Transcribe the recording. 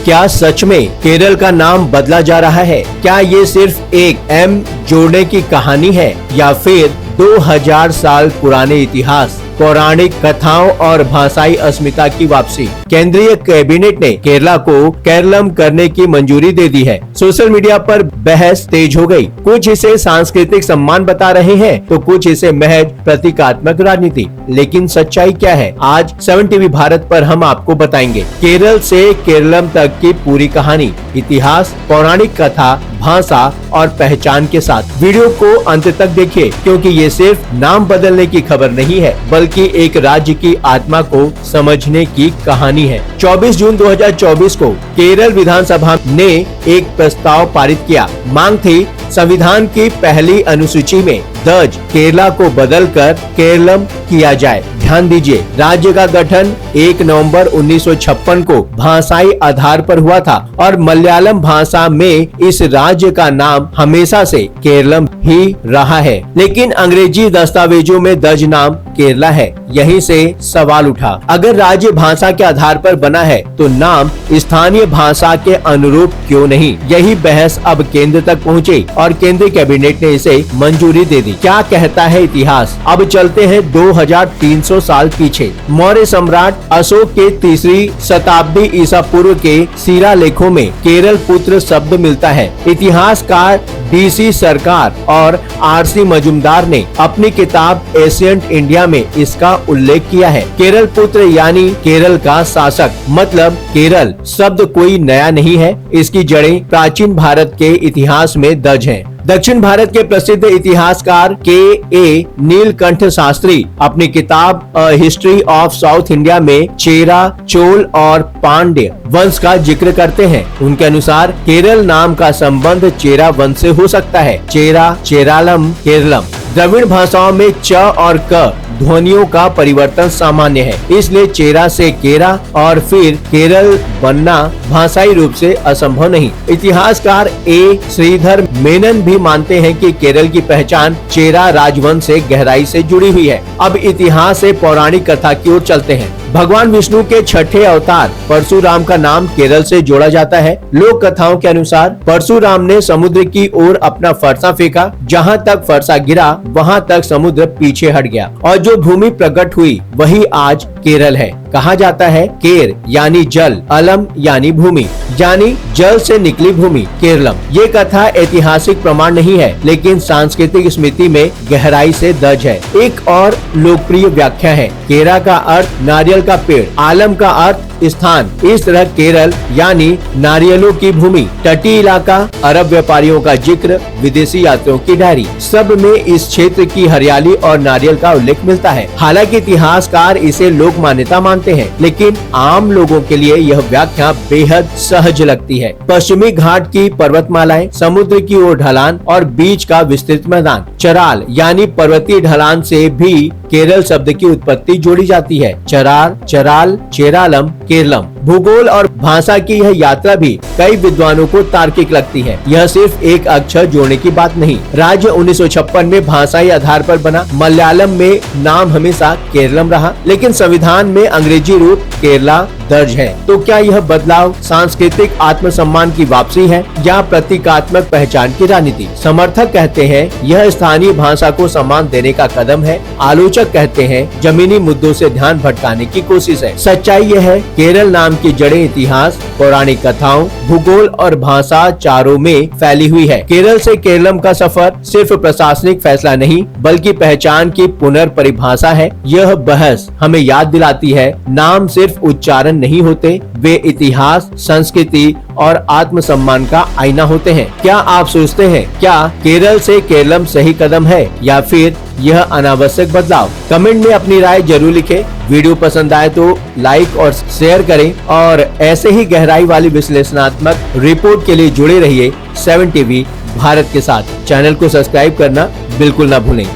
क्या सच में केरल का नाम बदला जा रहा है? क्या ये सिर्फ एक एम जोड़ने की कहानी है या फिर 2000 साल पुराने इतिहास, पौराणिक कथाओं और भाषाई अस्मिता की वापसी? केंद्रीय कैबिनेट ने केरला को केरलम करने की मंजूरी दे दी है। सोशल मीडिया पर बहस तेज हो गई। कुछ इसे सांस्कृतिक सम्मान बता रहे हैं तो कुछ इसे महज प्रतीकात्मक राजनीति। लेकिन सच्चाई क्या है? आज 7 टीवी भारत पर हम आपको बताएंगे केरल से केरलम तक की पूरी कहानी, इतिहास, पौराणिक कथा, भाषा और पहचान के साथ। वीडियो को अंत तक देखिए क्योंकि ये सिर्फ नाम बदलने की खबर नहीं है बल्कि एक राज्य की आत्मा को समझने की कहानी है। 24 जून 2024 को केरल विधानसभा ने एक प्रस्ताव पारित किया। मांग थी संविधान की पहली अनुसूची में दर्ज केरला को बदलकर केरलम किया जाए। ध्यान दीजिए, राज्य का गठन 1 नवंबर 1956 को भाषाई आधार पर हुआ था और मलयालम भाषा में इस राज्य का नाम हमेशा से केरलम ही रहा है। लेकिन अंग्रेजी दस्तावेजों में दर्ज नाम केरला है। यहीं से सवाल उठा, अगर राज्य भाषा के आधार पर बना है तो नाम स्थानीय भाषा के अनुरूप क्यों नहीं? यही बहस अब केंद्र तक पहुँची और केंद्रीय कैबिनेट ने इसे मंजूरी दे दी। क्या कहता है इतिहास? अब चलते हैं 2300 साल पीछे। मौर्य सम्राट अशोक के 3री शताब्दी ईसा पूर्व के शिलालेखों में केरल पुत्र शब्द मिलता है। इतिहासकार DC सरकार और RC मजुमदार ने अपनी किताब एशियंट इंडिया में इसका उल्लेख किया है। केरल पुत्र यानी केरल का शासक, मतलब केरल शब्द कोई नया नहीं है। इसकी जड़ें प्राचीन भारत के इतिहास में दर्ज हैं। दक्षिण भारत के प्रसिद्ध इतिहासकार K.A. नीलकंठ शास्त्री अपनी किताब a history of south India में चेरा, चोल और पांड्य वंश का जिक्र करते हैं। उनके अनुसार केरल नाम का संबंध चेरा वंश से हो सकता है। चेरा, चेरालम, केरलम। द्रविड़ भाषाओं में च और क ध्वनियों का परिवर्तन सामान्य है, इसलिए चेरा से केरा और फिर केरल बनना भाषाई रूप से असंभव नहीं। इतिहासकार A. श्रीधर मेनन भी मानते हैं कि केरल की पहचान चेरा राजवंश से गहराई से जुड़ी हुई है। अब इतिहास से पौराणिक कथा की ओर चलते हैं। भगवान विष्णु के छठे अवतार परशुराम का नाम केरल से जोड़ा जाता है। लोक कथाओं के अनुसार परशुराम ने समुद्र की ओर अपना फरसा फेंका। जहाँ तक फरसा गिरा वहाँ तक समुद्र पीछे हट गया और जो भूमि प्रकट हुई वही आज केरल है। कहा जाता है केर यानी जल, अलम यानी भूमि, यानी जल से निकली भूमि, केरलम। ये कथा ऐतिहासिक प्रमाण नहीं है लेकिन सांस्कृतिक स्मृति में गहराई से दर्ज है। एक और लोकप्रिय व्याख्या है केरा का अर्थ नारियल का पेड़, आलम का अर्थ स्थान। इस तरह केरल यानी नारियलों की भूमि, तटीय इलाका, अरब व्यापारियों का जिक्र, विदेशी यात्रियों की डायरी, सब में इस क्षेत्र की हरियाली और नारियल का उल्लेख मिलता है। हालांकि इतिहासकार इसे लोक मान्यता मानते हैं लेकिन आम लोगों के लिए यह व्याख्या बेहद सहज लगती है। पश्चिमी घाट की पर्वतमालाएं, समुद्र की ओर ढलान और बीच का विस्तृत मैदान। चराल यानी पर्वतीय ढलान से भी केरल शब्द की उत्पत्ति जोड़ी जाती है। चरार, चराल, चेरालम, केरलम। भूगोल और भाषा की यह यात्रा भी कई विद्वानों को तार्किक लगती है। यह सिर्फ एक अक्षर जोड़ने की बात नहीं। राज्य 1956 में भाषाई आधार पर बना। मलयालम में नाम हमेशा केरलम रहा लेकिन संविधान में अंग्रेजी रूप केरला दर्ज है। तो क्या यह बदलाव सांस्कृतिक आत्मसम्मान की वापसी है या प्रतीकात्मक पहचान की राजनीति? समर्थक कहते हैं यह स्थानीय भाषा को सम्मान देने का कदम है। आलोचक कहते हैं जमीनी मुद्दों से ध्यान भटकाने की कोशिश है। सच्चाई यह है केरल नाम की जड़ें इतिहास, पौराणिक कथाओं, भूगोल और भाषा चारों में फैली हुई है। केरल से केरलम का सफर सिर्फ प्रशासनिक फैसला नहीं बल्कि पहचान की पुनर्परिभाषा है। यह बहस हमें याद दिलाती है नाम सिर्फ उच्चारण नहीं होते, वे इतिहास, संस्कृति और आत्मसम्मान का आईना होते हैं। क्या आप सोचते हैं क्या केरल से केरलम सही कदम है या फिर यह अनावश्यक बदलाव? कमेंट में अपनी राय जरूर लिखें। वीडियो पसंद आए तो लाइक और शेयर करें और ऐसे ही गहराई वाली विश्लेषणात्मक रिपोर्ट के लिए जुड़े रहिए 7 टीवी भारत के साथ। चैनल को सब्सक्राइब करना बिल्कुल न भूलें।